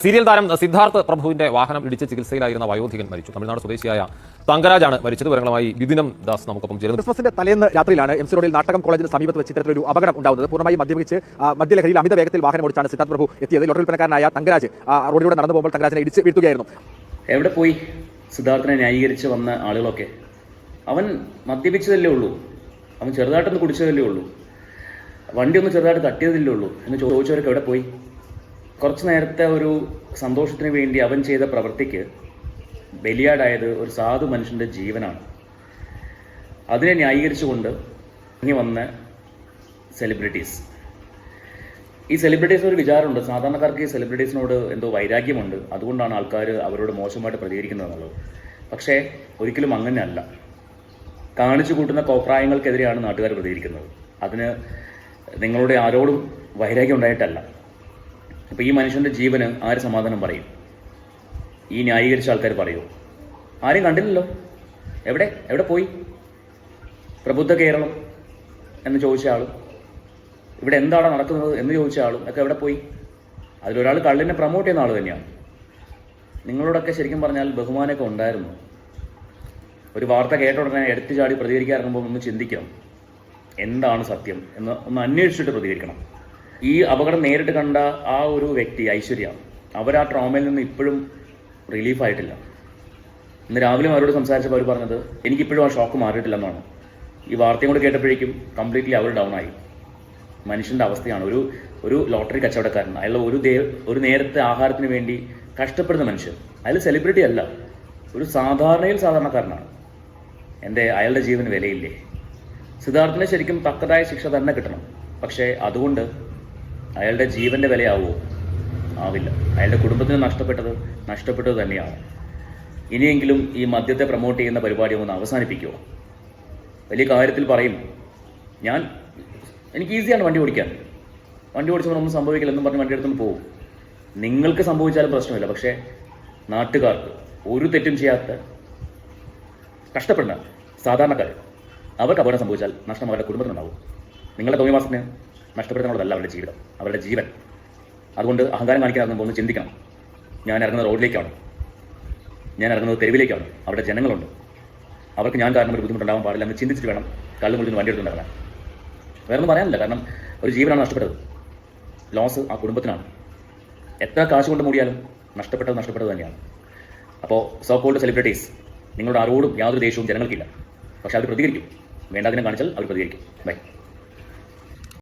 Serial താരം സിദ്ധാർത്ഥ് പ്രഭുവിന്റെ വാഹനം ഇടിച്ച് ചികിത്സയിലായിരുന്ന വയോധികൻ മരിച്ചു. തമിഴ്നാട് സ്വദേശിയായ തങ്കരാജാണ് മരിച്ചത്. വിവരങ്ങളുമായി വിപിനം ദാസ് നമുക്കൊപ്പം ചേരുന്നു. ക്രിസ്മസിന്റെ തലേന്ന് രാത്രിയിലാണ് എം സി റോഡിൽ നാട്ടകം കോളേജിന് സമീപത്ത് വെച്ച് ഇത്തരത്തിലൊരു അപകടം ഉണ്ടാകുന്നത്. പൂർണ്ണമായും മദ്യപിച്ച് മദ്യലഹരിയിൽ അമിത വേഗത്തിൽ വാഹനം ഓടിച്ചാണ് സിദ്ധാർത്ഥ് പ്രഭു എത്തിയത്. ലോട്ടറി വിൽപ്പനക്കാരനായ തങ്കരാജ് റോഡിലൂടെ നടന്നു പോകുമ്പോൾ തങ്കരാജിനെ ഇടിച്ച് വീഴ്ത്തുകയായിരുന്നു. എവിടെ പോയി സിദ്ധാർത്ഥിനെ ന്യായീകരിച്ച് വന്ന ആളുകളൊക്കെ? അവൻ മദ്യപിച്ചതല്ലേ ഉള്ളൂ, അവൻ ചെറുതായിട്ടൊന്ന് കുടിച്ചതല്ലേ ഉള്ളൂ, വണ്ടി ഒന്ന് ചെറുതായിട്ട് തട്ടിയതല്ലേ ഉള്ളൂ എന്ന് ചോദിച്ചവരൊക്കെ എവിടെ പോയി? കുറച്ച് നേരത്തെ ഒരു സന്തോഷത്തിന് വേണ്ടി അവൻ ചെയ്ത പ്രവൃത്തിക്ക് ബലിയാടായത് ഒരു സാധു മനുഷ്യൻ്റെ ജീവനാണ്. അതിനെ ന്യായീകരിച്ചുകൊണ്ട് ഇനി വന്ന സെലിബ്രിറ്റീസ്, ഈ സെലിബ്രിറ്റീസിന് ഒരു വിചാരമുണ്ട്, സാധാരണക്കാർക്ക് ഈ സെലിബ്രിറ്റീസിനോട് എന്തോ വൈരാഗ്യമുണ്ട്, അതുകൊണ്ടാണ് ആൾക്കാർ അവരോട് മോശമായിട്ട് പ്രതികരിക്കുന്നത് എന്നുള്ളത്. പക്ഷേ ഒരിക്കലും അങ്ങനെയല്ല. കാണിച്ചു കൂട്ടുന്ന കോപ്രായങ്ങൾക്കെതിരെയാണ് നാട്ടുകാർ പ്രതികരിക്കുന്നത്. അതിന് നിങ്ങളുടെ ആരോടും വൈരാഗ്യം ഉണ്ടായിട്ടല്ല. അപ്പോൾ ഈ മനുഷ്യൻ്റെ ജീവന് ആര് സമാധാനം പറയും? ഈ ന്യായീകരിച്ച ആൾക്കാർ പറയൂ? ആരും കണ്ടില്ലല്ലോ. എവിടെ പോയി പ്രബുദ്ധ കേരളം എന്ന് ചോദിച്ച ആളും ഇവിടെ എന്താണ് നടക്കുന്നത് എന്ന് ചോദിച്ച ആളും ഒക്കെ എവിടെ പോയി? അതിലൊരാൾ കള്ളിനെ പ്രൊമോട്ട് ചെയ്യുന്ന ആൾ തന്നെയാണ്. നിങ്ങളോടൊക്കെ ശരിക്കും പറഞ്ഞാൽ ബഹുമാനമൊക്കെ ഉണ്ടായിരുന്നു. ഒരു വാർത്ത കേട്ട ഉടനെ എടുത്തു ചാടി പ്രതികരിക്കാറുമ്പോൾ ഒന്ന് ചിന്തിക്കണം, എന്താണ് സത്യം എന്ന് ഒന്ന് അന്വേഷിച്ചിട്ട് പ്രതികരിക്കണം. ഈ അപകടം നേരിട്ട് കണ്ട ആ ഒരു വ്യക്തി ഐശ്വര്യ, അവർ ആ ട്രോമയിൽ നിന്ന് ഇപ്പോഴും റിലീഫായിട്ടില്ല. ഇന്ന് രാവിലെ അവരോട് സംസാരിച്ചപ്പോൾ അവർ പറഞ്ഞത് എനിക്കിപ്പോഴും ആ ഷോക്ക് മാറിയിട്ടില്ലെന്നാണ്. ഈ വാർത്തയും കൂടെ കേട്ടപ്പോഴേക്കും കംപ്ലീറ്റ്ലി അവർ ഡൗൺ ആയി. മനുഷ്യൻ്റെ അവസ്ഥയാണ്. ഒരു ലോട്ടറി കച്ചവടക്കാരൻ, അയാൾ ഒരു നേരത്തെ ആഹാരത്തിന് വേണ്ടി കഷ്ടപ്പെടുന്ന മനുഷ്യൻ. അയാൾ സെലിബ്രിറ്റി അല്ല, ഒരു സാധാരണക്കാരനാണ്. അയാളുടെ ജീവന് വിലയില്ലേ? സിദ്ധാർത്ഥിന് ശരിക്കും തക്കതായ ശിക്ഷ തന്നെ കിട്ടണം. പക്ഷേ അതുകൊണ്ട് അയാളുടെ ജീവൻ്റെ വിലയാവുമോ? ആവില്ല. അയാളുടെ കുടുംബത്തിന് നഷ്ടപ്പെട്ടത് തന്നെയാണ്. ഇനിയെങ്കിലും ഈ മദ്യത്തെ പ്രൊമോട്ട് ചെയ്യുന്ന പരിപാടി ഒന്ന് അവസാനിപ്പിക്കുമോ? വലിയ കാര്യത്തിൽ പറയും, എനിക്ക് ഈസിയാണ് വണ്ടി ഓടിച്ചപ്പോൾ ഒന്നും സംഭവിക്കില്ലെന്നും പറഞ്ഞ് വണ്ടി എടുത്തുകൊണ്ട് പോകും. നിങ്ങൾക്ക് സംഭവിച്ചാലും പ്രശ്നമില്ല. പക്ഷേ നാട്ടുകാർക്ക്, ഒരു തെറ്റും ചെയ്യാത്ത കഷ്ടപ്പെടുന്ന സാധാരണക്കാർ, അവർക്ക് അപകടം സംഭവിച്ചാൽ നഷ്ടം അവരുടെ കുടുംബത്തിനുണ്ടാവും. നിങ്ങളുടെ തോന്നിവാസത്തിന് നഷ്ടപ്പെടുത്തുന്നതല്ല അവരുടെ ജീവിതം, അവരുടെ ജീവൻ. അതുകൊണ്ട് അഹങ്കാരം കാണിക്കാറുമ്പോൾ ഒന്ന് ചിന്തിക്കണം. ഞാൻ ഇറങ്ങുന്നത് റോഡിലേക്കാണ്, ഞാൻ ഇറങ്ങുന്നത് തെരുവിലേക്കാണ്, അവിടെ ജനങ്ങളുണ്ട്, അവർക്ക് ഞാൻ കാരണം ഒരു ബുദ്ധിമുട്ടുണ്ടാകാൻ പാടില്ല എന്ന് ചിന്തിച്ചിട്ട് വേണം കള്ളും കുളിച്ച് വണ്ടി എടുത്തുകൊണ്ടിറങ്ങാൻ. വേറെ ഒന്നും പറയാനില്ല. കാരണം ഒരു ജീവനാണ് നഷ്ടപ്പെട്ടത്. ലോസ് ആ കുടുംബത്തിനാണ്. എത്ര കാശ് കൊണ്ട് മൂടിയാലും നഷ്ടപ്പെട്ടത് തന്നെയാണ്. അപ്പോൾ സോ കോൾഡ് സെലിബ്രിറ്റീസ്, നിങ്ങളുടെ ആരോടും യാതൊരു ദേഷ്യവും ജനങ്ങൾക്കില്ല. പക്ഷെ അവർ പ്രതികരിക്കും. വേണ്ടാതിനെ കാണിച്ചാൽ അവർ പ്രതികരിക്കും. ബൈ.